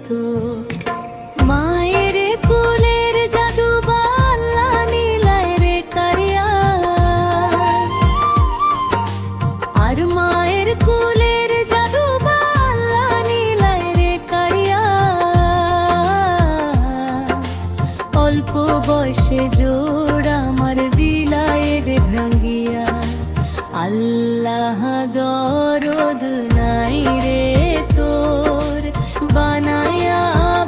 তো মায়ের কুলের জাদু বাল্লা নীলায় রে কারিয়া আর মায়ের কুলের জাদু বাল্লা নীলায় রে কারিয়া অল্প বয়সে জোড় আমার দিলায় রে ভাঙ্গিয়া আল্লাহ দরদ নাই রে তোর বানায়া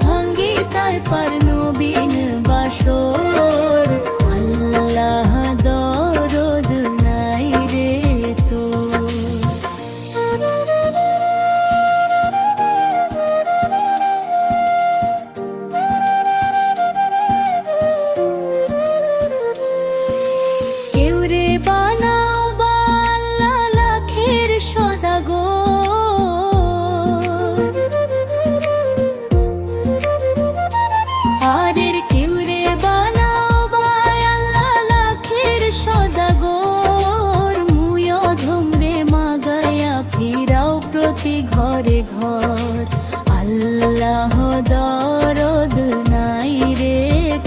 ভাঙ্গি তাই পার নবীন বাসর আল্লাহ দরদ নাই রে তোর কেউ রে বানাও বাল্লা লাখের সদাগর আরের কেউ রে বানাও বাল্লা লাখের সদাগর মুয় ধমরে মাগায়া ফিরাও প্রতি ঘরে ঘর আল্লাহ দরদ নাই রে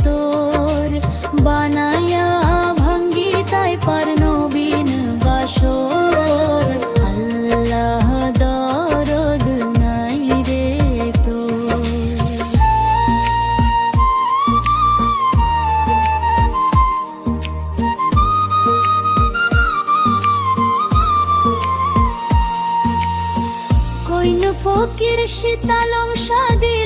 তোর বানায়া ভাঙ্গি তাই পার নবীন বাসর আল্লাহ দরদ নাই রে তোর কইন ফকির শীতালং সাদে